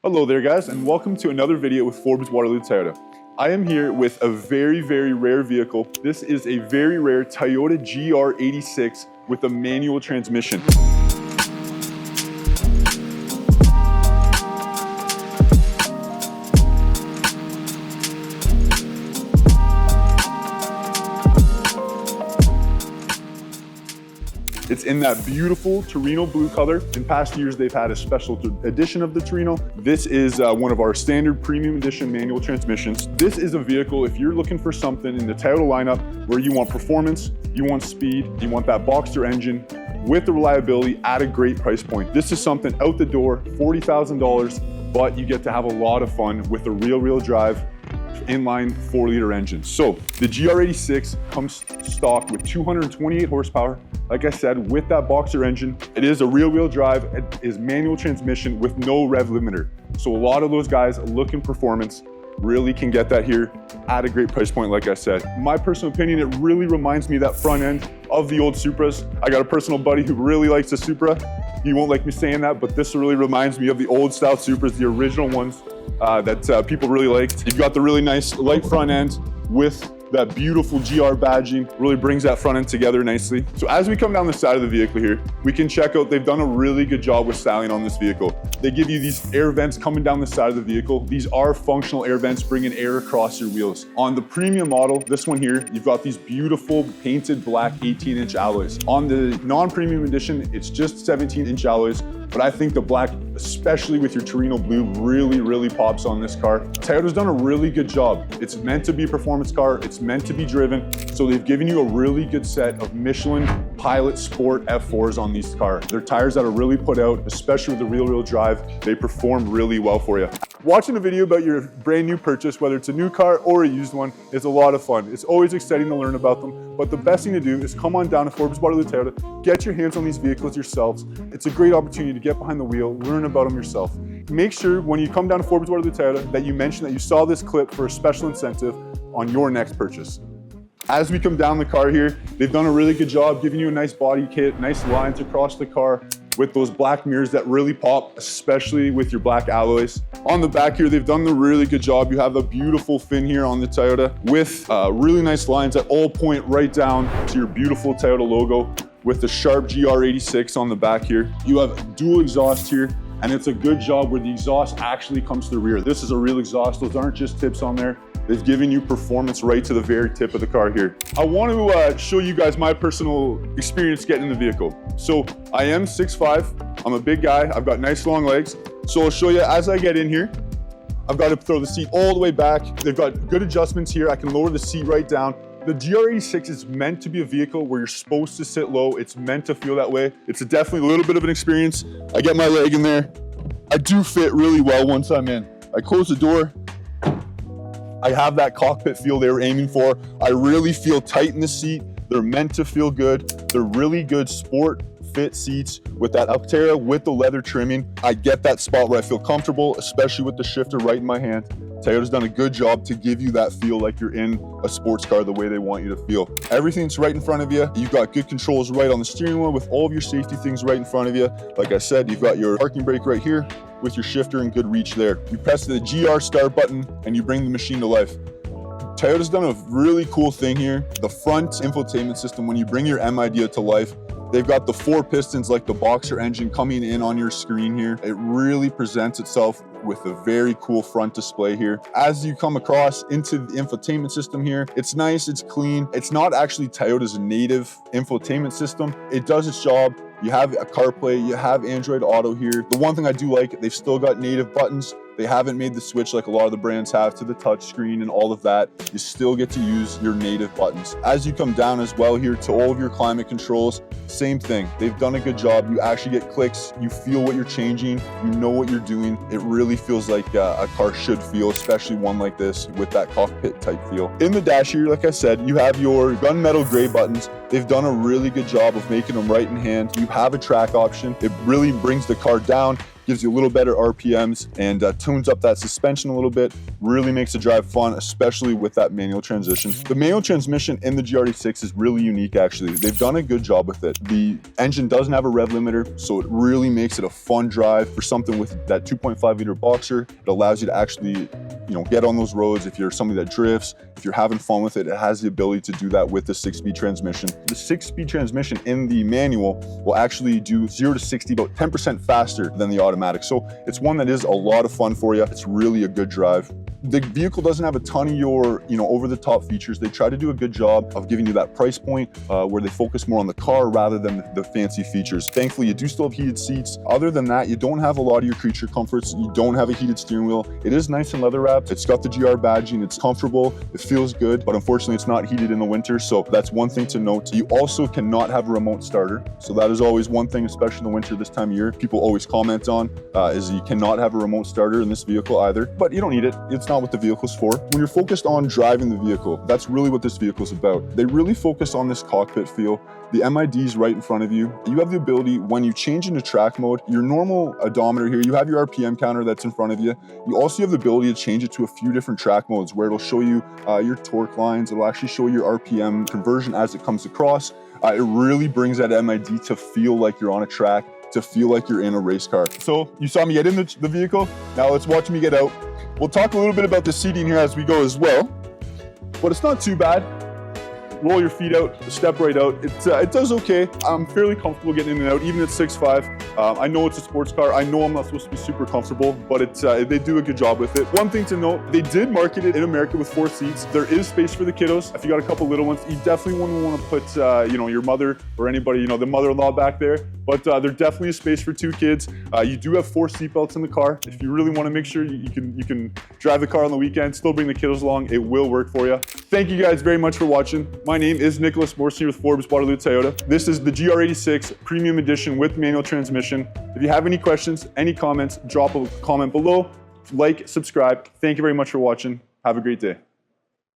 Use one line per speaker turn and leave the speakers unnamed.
Hello there guys, and welcome to another video with Forbes Waterloo Toyota. I am here with a very rare vehicle. This is a very rare Toyota GR86 with a manual transmission. It's in that beautiful Torino blue color. In past years, they've had a special edition of the Torino. This is one of our standard premium edition manual transmissions. This is a vehicle, if you're looking for something in the Toyota lineup where you want performance, you want speed, you want that Boxster engine with the reliability at a great price point. This is something out the door, $40,000, but you get to have a lot of fun with a real drive inline 4-liter engine. So the GR86 comes stock with 228 horsepower. Like I said, with that Boxster engine, it is a rear-wheel drive. It is manual transmission with no rev limiter. So a lot of those guys looking performance really can get that here at a great price point, like I said. My personal opinion, it really reminds me of that front end of the old Supras. I got a personal buddy who really likes a Supra. He won't like me saying that, but this really reminds me of the old style Supras, the original ones that people really liked. You've got the really nice light front end with that beautiful GR badging, really brings that front end together nicely. So as we come down the side of the vehicle here, we can check out, they've done a really good job with styling on this vehicle. They give you these air vents coming down the side of the vehicle. These are functional air vents, bringing air across your wheels. On the premium model, this one here, you've got these beautiful painted black 18-inch alloys. On the non-premium edition, it's just 17-inch alloys, but I think the black, especially with your Torino blue, really pops on this car. Toyota's done a really good job. It's meant to be a performance car. It's meant to be driven. So they've given you a really good set of Michelin Pilot Sport F4s on these cars. They're tires that are really put out, especially with the rear-wheel drive. They perform really well for you. Watching a video about your brand new purchase, whether it's a new car or a used one, is a lot of fun. It's always exciting to learn about them, but the best thing to do is come on down to Forbes Waterloo Toyota, get your hands on these vehicles yourselves. It's a great opportunity to get behind the wheel, learn about them yourself. Make sure when you come down to Forbes Waterloo Toyota that you mention that you saw this clip for a special incentive on your next purchase. As we come down the car here, they've done a really good job giving you a nice body kit, nice lines across the car with those black mirrors that really pop, especially with your black alloys. On the back here, they've done a really good job. You have a beautiful fin here on the Toyota with really nice lines that all point right down to your beautiful Toyota logo with the sharp GR86 on the back here. You have dual exhaust here, and it's a good job where the exhaust actually comes to the rear. This is a real exhaust. Those aren't just tips on there. They've given you performance right to the very tip of the car here. I want to show you guys my personal experience getting in the vehicle. So I am 6'5", I'm a big guy, I've got nice long legs. So I'll show you as I get in here, I've got to throw the seat all the way back. They've got good adjustments here. I can lower the seat right down. The GR86 is meant to be a vehicle where you're supposed to sit low. It's meant to feel that way. It's definitely a little bit of an experience. I get my leg in there. I do fit really well once I'm in. I close the door. I have that cockpit feel they were aiming for. I really feel tight in the seat. They're meant to feel good. They're really good sport fit seats with that Altera with the leather trimming. I get that spot where I feel comfortable, especially with the shifter right in my hand. Toyota's done a good job to give you that feel like you're in a sports car the way they want you to feel. Everything's right in front of you. You've got good controls right on the steering wheel with all of your safety things right in front of you. Like I said, you've got your parking brake right here with your shifter and good reach there. You press the GR start button and you bring the machine to life. Toyota's done a really cool thing here. The front infotainment system, when you bring your M Idea to life, they've got the 4 pistons like the Boxster engine coming in on your screen here. It really presents itself with a very cool front display here. As you come across into the infotainment system here, it's nice, it's clean. It's not actually Toyota's native infotainment system. It does its job. You have a CarPlay, you have Android Auto here. The one thing I do like, they've still got native buttons. They haven't made the switch like a lot of the brands have to the touch screen and all of that. You still get to use your native buttons. As you come down as well here to all of your climate controls, same thing. They've done a good job. You actually get clicks. You feel what you're changing. You know what you're doing. It really feels like a car should feel, especially one like this with that cockpit type feel. In the dash here, like I said, you have your gunmetal gray buttons. They've done a really good job of making them right in hand. You have a track option. It really brings the car down. gives you a little better RPMs, and tunes up that suspension a little bit. Really makes the drive fun, especially with that manual transmission. The manual transmission in the GR86 is really unique, actually. They've done a good job with it. The engine doesn't have a rev limiter, so it really makes it a fun drive for something with that 2.5 liter boxer. It allows you to actually, get on those roads. If you're somebody that drifts, if you're having fun with it, it has the ability to do that with the 6-speed transmission. The 6-speed transmission in the manual will actually do 0 to 60 about 10% faster than the automatic. So it's one that is a lot of fun for you. It's really a good drive. The vehicle doesn't have a ton of your, over-the-top features. They try to do a good job of giving you that price point where they focus more on the car rather than the fancy features. Thankfully, you do still have heated seats. Other than that, you don't have a lot of your creature comforts. You don't have a heated steering wheel. It is nice and leather wrapped. It's got the GR badging. It's comfortable. It feels good, but unfortunately, it's not heated in the winter. So that's one thing to note. You also cannot have a remote starter. So that is always one thing, especially in the winter this time of year, people always comment on is you cannot have a remote starter in this vehicle either, but you don't need it. It's not what the vehicle's for. When you're focused on driving the vehicle, that's really what this vehicle's about. They really focus on this cockpit feel. The MID's right in front of you. You have the ability, when you change into track mode, your normal odometer here, you have your RPM counter that's in front of you. You also have the ability to change it to a few different track modes where it'll show you your torque lines. It'll actually show your RPM conversion as it comes across. It really brings that MID to feel like you're on a track, to feel like you're in a race car. So you saw me get in the vehicle. Now let's watch me get out. We'll talk a little bit about the seating here as we go as well, but it's not too bad. Roll your feet out, step right out. It does okay. I'm fairly comfortable getting in and out, even at 6'5". I know it's a sports car. I know I'm not supposed to be super comfortable, but they do a good job with it. One thing to note, they did market it in America with 4 seats. There is space for the kiddos. If you got a couple little ones, you definitely wouldn't want to put, your mother or anybody, the mother-in-law back there. But there definitely is space for 2 kids. You do have 4 seatbelts in the car. If you really want to make sure you can drive the car on the weekend, still bring the kiddos along, it will work for you. Thank you guys very much for watching. My name is Nicholas Morsi with Forbes Waterloo Toyota. This is the GR86 Premium Edition with manual transmission. If you have any questions, any comments, drop a comment below. Like, subscribe. Thank you very much for watching. Have a great day.